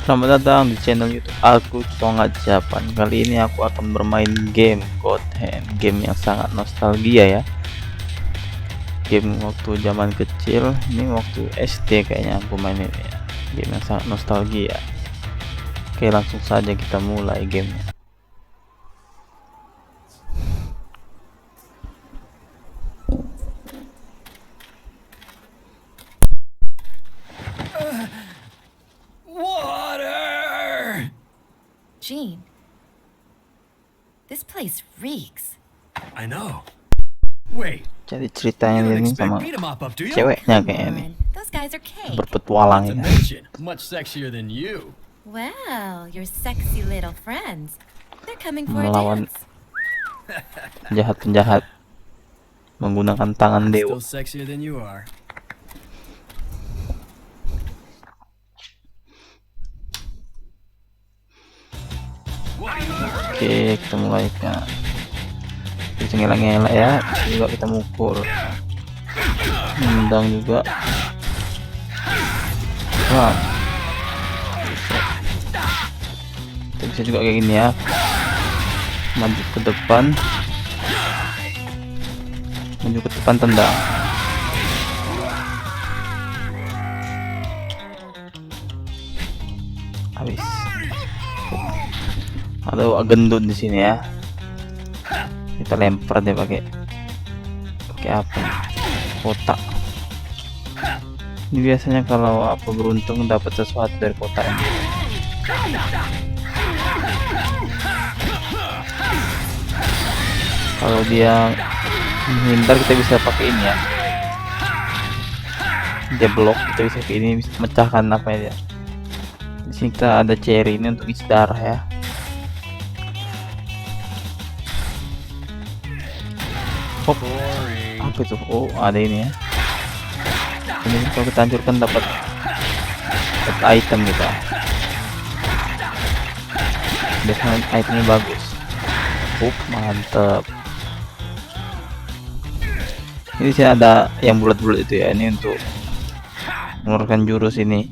Selamat datang di channel YouTube aku, Tonga Japan. Kali ini aku akan bermain game God Hand, game yang sangat nostalgia ya. Game waktu zaman kecil, ini waktu SD kayaknya aku main ini ya. Game yang sangat nostalgia. Oke, langsung saja kita mulai gamenya. Water! Gene, this place reeks. I know. Wait, Jadi you ceritanya don't ini expect sama me to mop up, do you? ceweknya Come kayaknya nih, on, those guys are cake. berpetualang Not to ya. mention, much sexier than you. Well, your sexy little friends. They're coming for a Melawan dance. penjahat-penjahat menggunakan tangan dewa. Still sexier than you are. Oke, kita mulai kan. Kita ngelak-ngelak ya, juga kita mukul, nendang juga. Wah, kita bisa juga kayak gini ya, maju ke depan, tendang. Habis. Ada gendut di sini ya. Kita lempar dia pakai apa? Kotak. Ini biasanya kalau apa beruntung dapat sesuatu dari kotak ini. Kalau dia menghindar kita bisa pakai ini ya. Dia blok, kita bisa pakai ini, bisa mecahkan apa ya dia. Di sini kita ada cherry ini untuk isi darah ya. Hop. Apa itu? Oh, ada ini ya. Ini kalau kita hancurkan dapat item kita. Biasanya itemnya bagus. Mantap. Ini sih ada yang bulat-bulat itu ya. Ini untuk mengeluarkan jurus ini.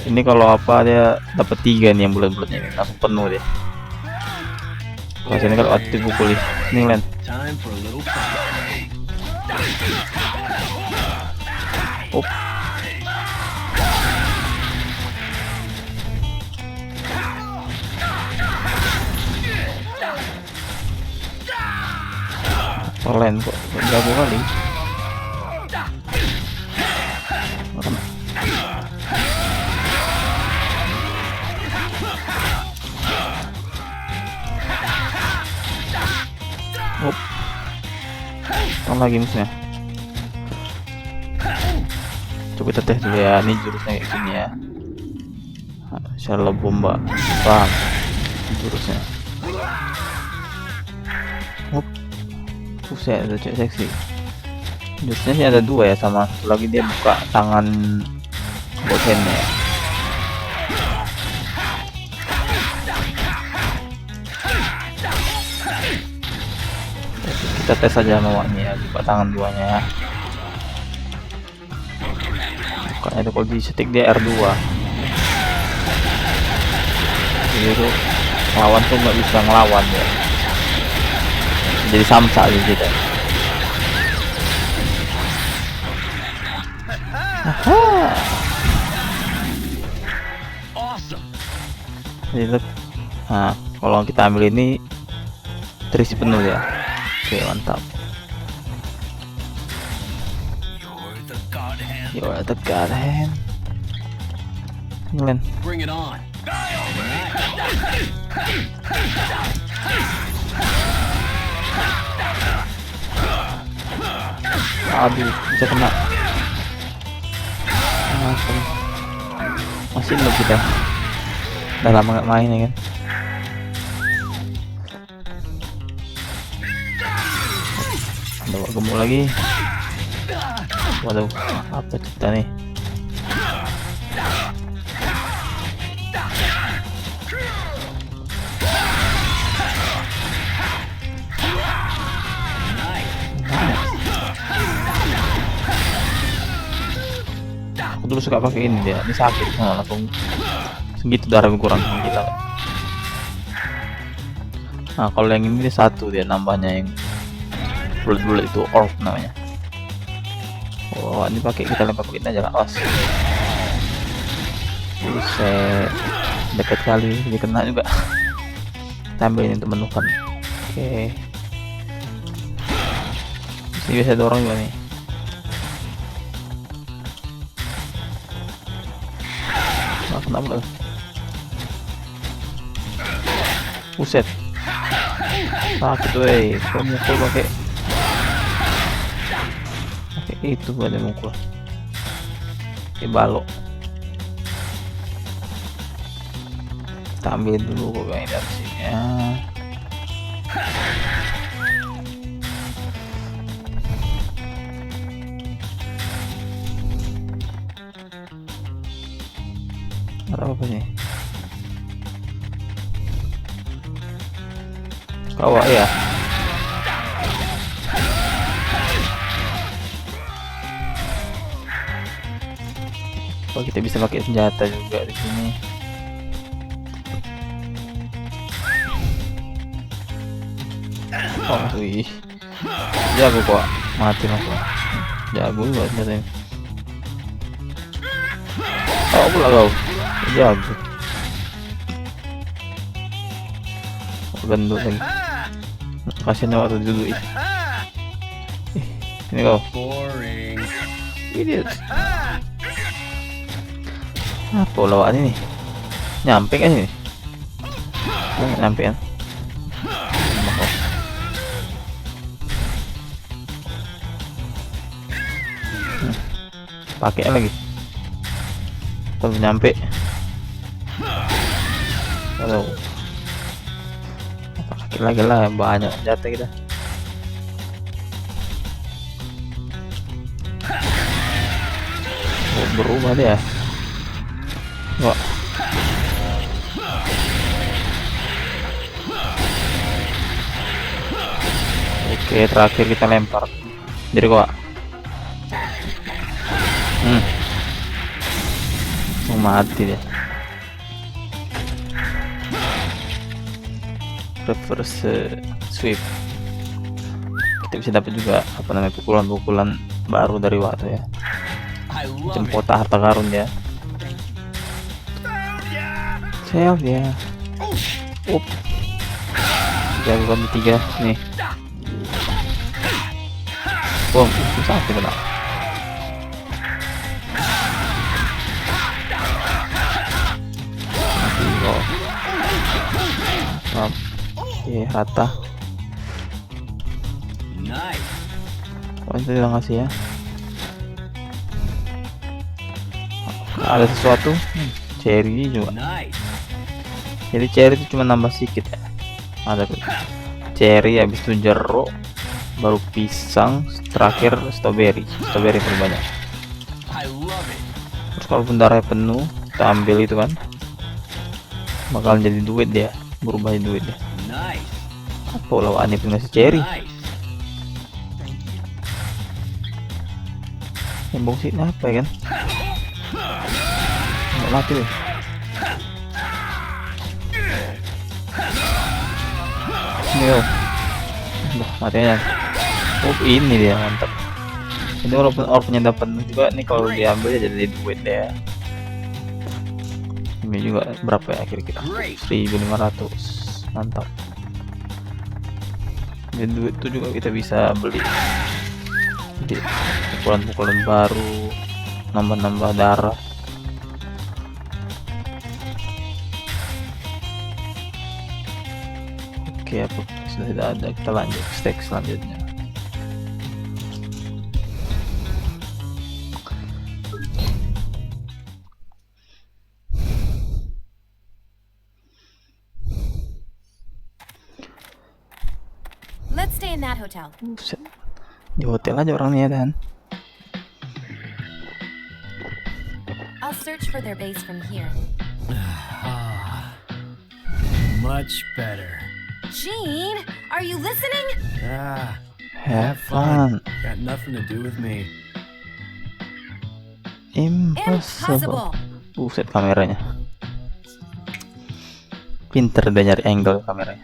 Ini kalau apa dia dapat 3 nih yang bulat-bulatnya ini, langsung penuh deh. Kalau sini kalau aktif pukul ini Len. Time for a little fun. Up. Len kok jago kali. Makan. Up. Lagi musuhnya. Coba kita tes dulu ya, ini jurusnya kayak gini ya. Shallow bomba, bang, jurusnya. Buset, ada cewek seksi. Jurusnya sih ada 2 ya, sama satu lagi dia buka tangan bosennya ya. Kita tes aja mawaknya ya, buka tangan 2-nya ya. Bukanya itu kalau di stick dia R2. Jadi itu lawan tuh nggak bisa ngelawan ya. Jadi samsa aja kita. Awesome. Jadi, nah, kalau kita ambil ini terisi penuh ya. Oke, mantap. You're the god hand. You're the god hand. Len. Bring it on. Aduh, bisa kena. Masih belum kita. Udah lama nggak main ya kan. Bawa gemuk lagi. Waduh, apa cerita nih? suka pakai ini dia. Ini sakit, langsung segitu darah kurang, gila. Nah kalau yang ini dia satu dia nambahnya, yang bullet itu orb namanya. Oh ini pakai, kita lempar pakai aja lah. Os buset, dekat kali dia kena juga. Kita ambil ini untuk menemukan. Oke, ini biasa dorong juga nih. Nah, kenapa? Buset, sakit weh. Kok mukul pakai itu, gak ada mukul pakai balok. Kita ambil dulu kok kayak dari sini ya. Ada apa sih? Kawak ya. Oh, kita bisa pakai senjata juga di sini. Oh, wih, jago kok, mati langsung. Jago juga senjata ini. Oh, pula kau, jago. Oh, gendut lagi. Kasihan waktu dulu ih. Ini kau. Boring. Idiot. Apa lawan ini? Nyampe kan ini? Nggak nyampe kan? Pakai lagi. Belum nyampe. Halo. Pakai lagi lah, banyak senjata kita. Oh, berubah dia. Wah. Oke, terakhir kita lempar. Jadi kok mati dia. Reverse sweep. Kita bisa dapat juga apa namanya, pukulan-pukulan baru dari waktu ya. I love Macam it. kotak harta karun ya. Sel ya. Up. Jago kami 3 nih. Bom, susah sih kena. Mati kok. Oke, rata. Nice. Oh, itu dia ngasih ya. Ada sesuatu. Cherry juga. Nice. Jadi cherry itu cuma nambah sedikit ya. Ada cherry, habis itu jeruk, baru pisang, terakhir strawberry. Strawberry paling banyak. I love it. Terus kalau darahnya penuh, kita ambil itu kan, bakal jadi duit dia, berubah jadi duit dia. Nice. Apa lawannya punya si cherry? Nice. Yang bongsi apa ya kan? Nggak mati deh. Ini loh. Matinya. Oh ini dia, mantap. Ini walaupun orbnya dapat juga nih, kalau diambil jadi duit deh. Ini juga berapa ya kira-kira? 1.500. Mantap. Dan duit itu juga kita bisa beli. Jadi pukulan-pukulan baru, nambah-nambah darah. Oke, apa sudah tidak ada, kita lanjut ke stage selanjutnya. Let's stay in that hotel. Buset. Di hotel aja orangnya Dan. I'll search for their base from here. Much better. Gene, are you listening? Have fun. Got nothing to do with me. Impossible. Buset kameranya. Pinter dia nyari angle kameranya.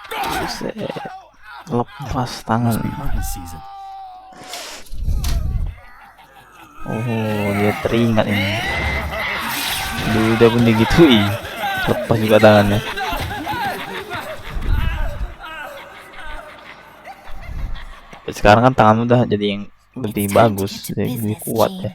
Buset. Lepas tangan. Hunting season. Oh, dia teringat ini. Dulu udah pun digitui. Lepas juga tangannya. Tapi sekarang kan tangan udah jadi yang lebih bagus, jadi lebih kuat ya.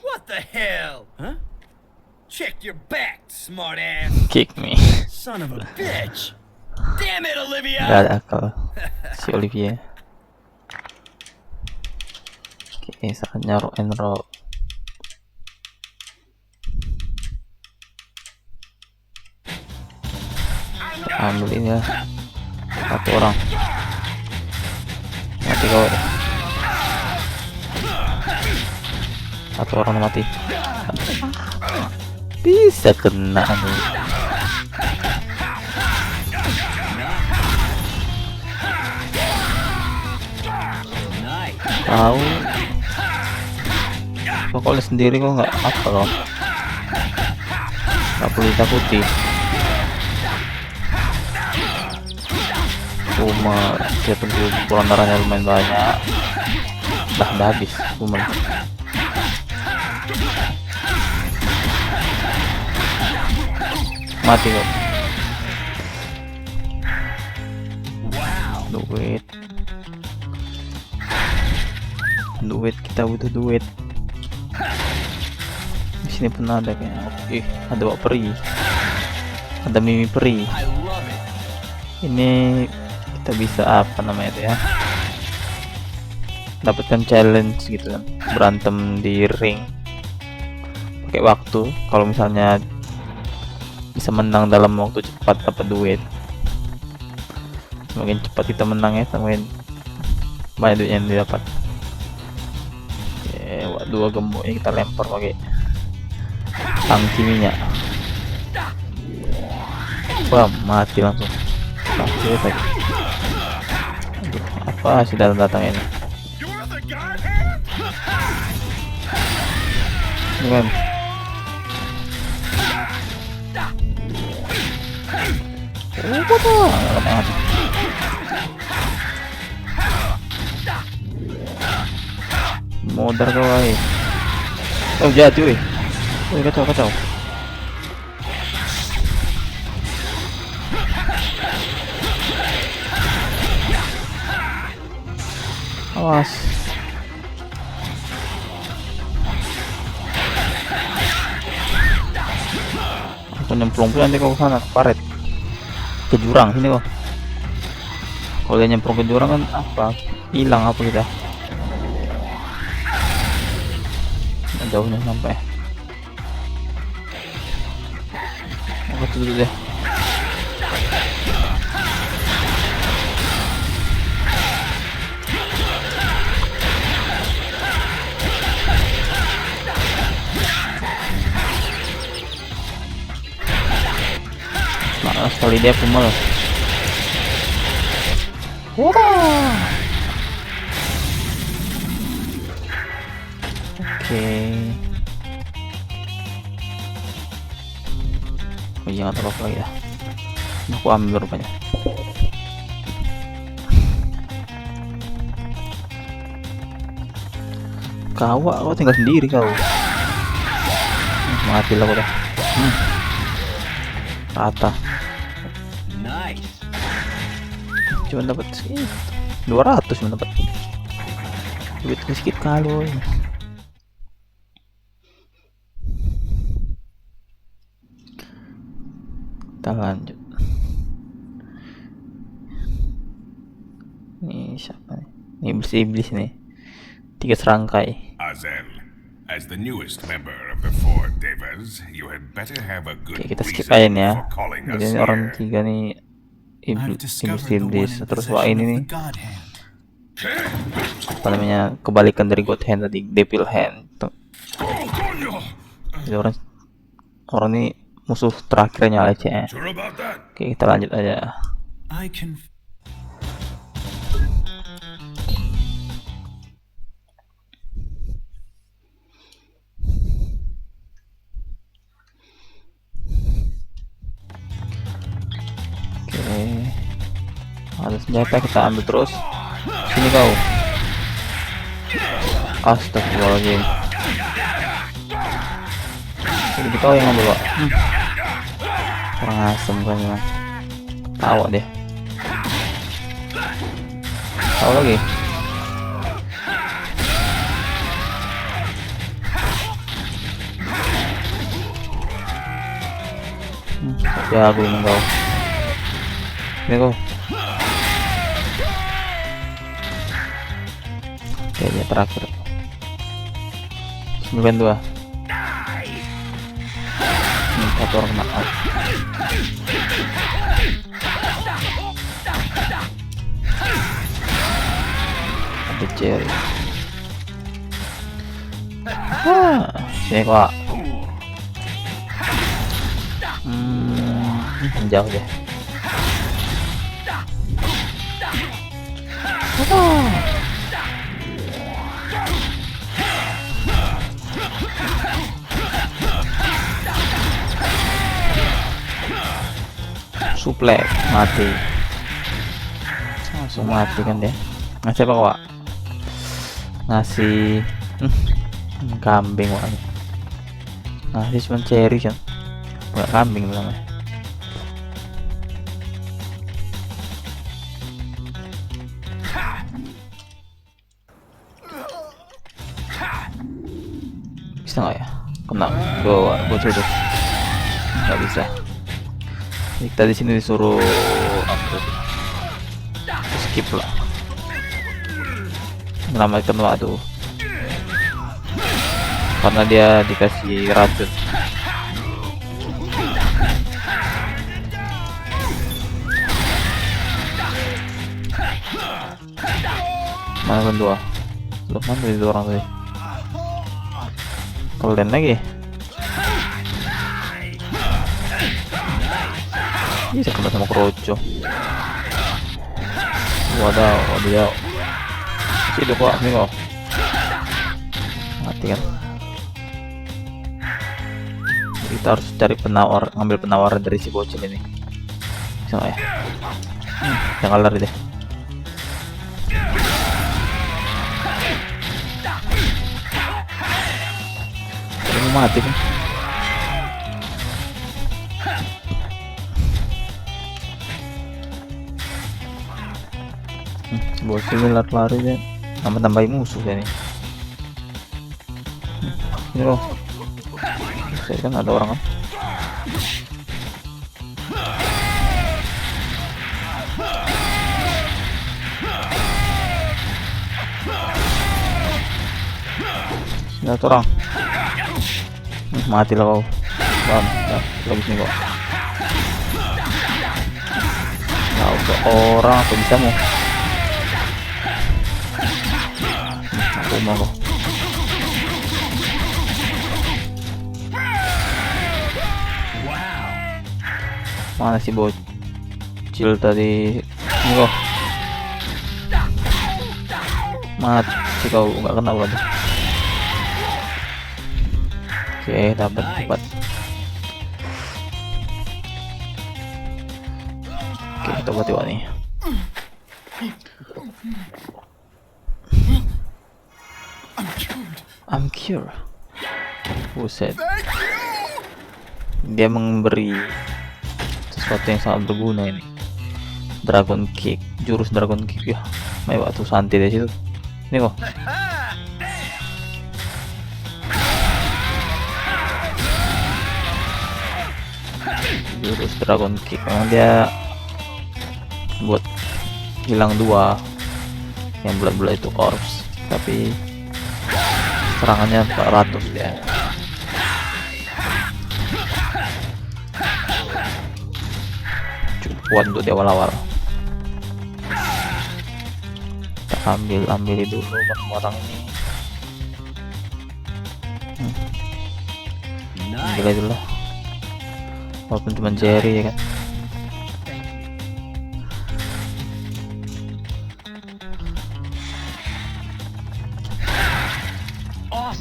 What the hell? Huh? Check your back, smartass. Kick me. Son of a bitch. Damn it, Olivia. Gak ada akal si Olivia. Oke, saatnya rock and roll. Ambil ini ya. Satu orang mati kau. Satu orang mati. Bisa kena nih. Tahu pokoknya sendiri kok nggak apa loh, nggak perlu ditakuti. Cuma dia tunggu pulang darahnya lumayan banyak, udah habis cuma mati kok. Duit kita butuh duit. Di sini pun ada kayaknya. Ada Wak Peri, ada Mimi Peri. I love it. Ini kita bisa apa namanya itu ya, dapatkan challenge gitu kan, berantem di ring pakai waktu. Kalau misalnya bisa menang dalam waktu cepat dapat duit. Semakin cepat kita menang ya, semakin banyak duit yang didapat. Dua gembok ini kita lempar pakai tangki minyak. Bam, mati langsung. Mati lagi. Aduh, apa sih datang ini? Ini kan. Modar kau ay. Oh jatuh weh. Kacau. Awas. Aku nyemplung pun nanti kau sana ke paret, ke jurang sini kok. Kalau dia nyemplung ke jurang kan apa? Hilang apa kita? Jauhnya sampai. Aku tutup deh. Nah, sekali dia kumel. Oh iya, nggak apa-apa lagi dah. Aku ambil rupanya. Kau tinggal sendiri kau. Mati lah kau dah. Rata. Nice. Cuma dapat segitu. 200 cuma dapat. Duit sedikit kalau. Kita lanjut. Ini siapa nih? Ini iblis nih. 3 serangkai. Azel, as the newest member of the Four Devas, you had better have a good Oke, kita skip reason aja nih ya. for calling us Jadi ini orang here. 3 nih I've discovered the one iblis-iblis. in Terus wah possession ini of nih the God Hand. apa namanya, kebalikan dari God Hand tadi, Devil Hand. Jadi orang ini musuh terakhirnya Lece. Sure about that? Oke, kita lanjut aja. I can. Oke, ada senjata kita ambil terus. Sini kau. Astagfirullahaladzim. Jadi kau yang ngambil, Pak. Kurang asem kan memang. Tawa deh. Tahu lagi. Ya aku emang kau. Ini kau. Kayaknya terakhir. 92. Ini satu orang kena out. Ada Cherry. Sini kok. Jauh deh. Suplek mati, langsung mati kan dia. Ngasih apa Wak? Ngasih kambing Wak. Ngasih cuma cherry kan, nggak kambing namanya. Bisa nggak ya? Kena gua tutup. Nggak bisa. Kita di sini disuruh skip lah, menyelamatkan waktu karena dia dikasih racun. Mana kedua? Loh, mana dari dua orang tadi? Kalian lagi? Bisa kena sama kroco. Wadaw. Sini kok, nih kok. Mati kan. Kita harus cari penawar, ngambil penawaran dari si bocil ini. Bisa nggak ya? Jangan lari deh. Ini mati kan? Bocil ini lari deh, tambahin musuh ya nih. Ini loh, saya kan ada orang kan. Ini ada orang. Mati lah kau. Bam, lagi sini kok. Tahu ke orang apa bisa mau? Mau kok. Mana si bocil tadi? Ini kok. Mati kau, nggak kena berarti. Oke, dapat cepat. Oke, kita buat nih. I'm cured. Buset. Dia memberi sesuatu yang sangat berguna ini. Dragon Kick, jurus Dragon Kick ya. Main waktu santai dari situ. Ini kok. Jurus Dragon Kick, memang dia buat hilang dua yang bulat-bulat itu corpse, tapi serangannya 400 ya. kuat untuk di awal-awal. Kita ambil dulu barang-barang ini. Ambil aja dulu lah. Walaupun cuma Jerry ya kan.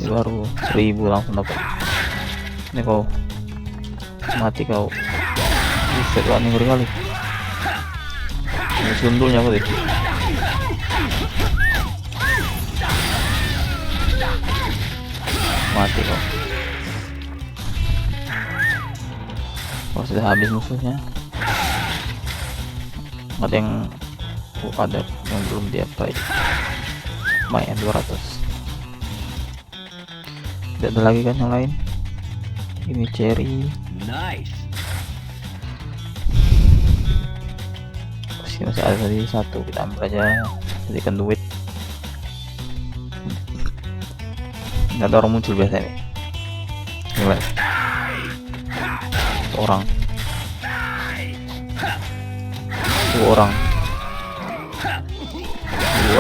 Ini baru 1000 langsung dapat. Ini kau mati kau. Buset, wah, ini ngeri kali. Ini sundulnya apa deh? Mati kau. Oh, sudah habis musuhnya. Ada yang belum diapain. Lumayan 200. Tidak ada lagi kan yang lain. Ini Cherry. Nice. Masih ada tadi satu, kita ambil aja, jadikan duit. Nggak ada orang muncul biasa nih. Mulai orang, dua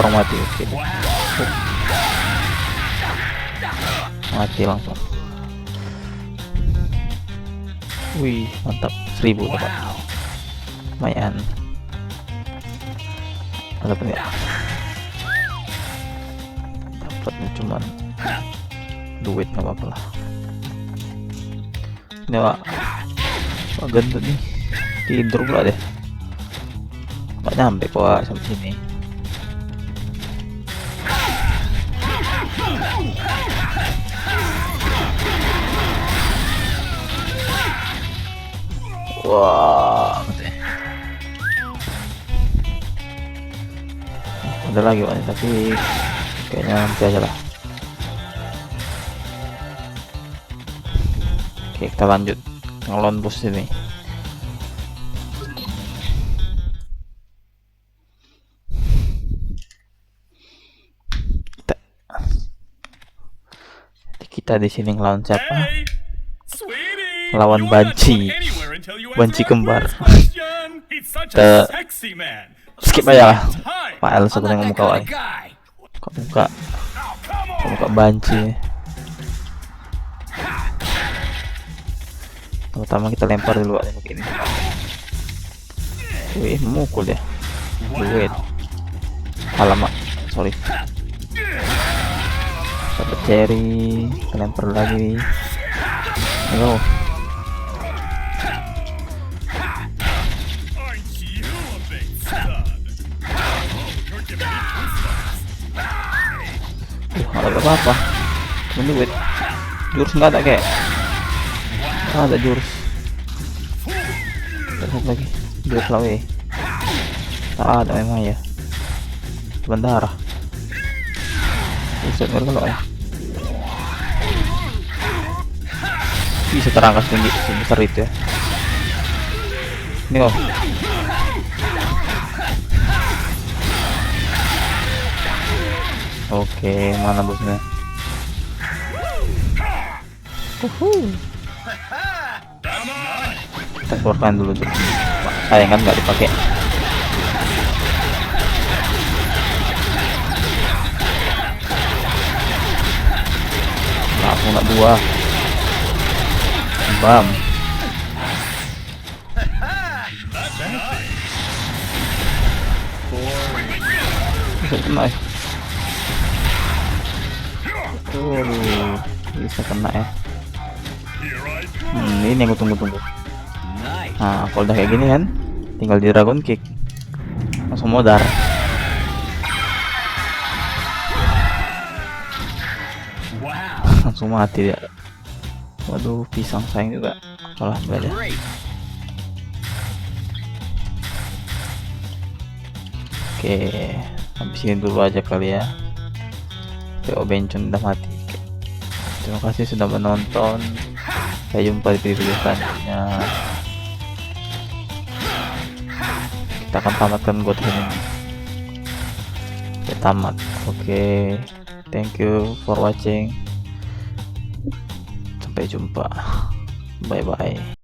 orang mati. Oke, mati langsung. Wih, mantap, 1000 dapat. Lumayan. Dapat ya, dapatnya cuman duit, nggak apa-apa lah. Ini pak gendut nih, tidur pula deh, nggak nyampe kok sampai sini. Wah, ada lagi Pak, tapi kayaknya nanti aja lah. Oke, kita lanjut ngelon bos ini. Kita di sini ngelawan siapa? Lawan Banci kembar. Kita skip aja lah. File sebenarnya muka muka Banci. Pertama kita lempar dulu aja begini. Wih, mukul ya. Duit. Alamak, sorry. Dapat Cherry, kita lempar lagi. Ayo. Nggak ada apa-apa, cuma duit. Jurus nggak ada kayak. Ada jurus. Satu lagi, jurus lawe. Tak ada memang ya. Sebentar. Bisa kalau ya. Bisa terangkat tinggi sebesar itu ya. Ini kok. Oke, mana bosnya? Kita keluarkan dulu tuh. Sayang kan nggak dipakai. Langsung nggak dua. Bam. Bisa kena ya. Bisa kena ya. Ini yang gue tunggu-tunggu. Nah, kalau udah kayak gini kan, tinggal di Dragon Kick, langsung modar. Langsung mati dia. Waduh, pisang sayang juga. Kalah aja. Oke, habis ini dulu aja kali ya. PO Bencong udah mati. Oke. Terima kasih sudah menonton. Sampai jumpa di video selanjutnya. Kita akan tamatkan God Hand ini. Oke, tamat. Oke, thank you for watching. Sampai jumpa. Bye bye.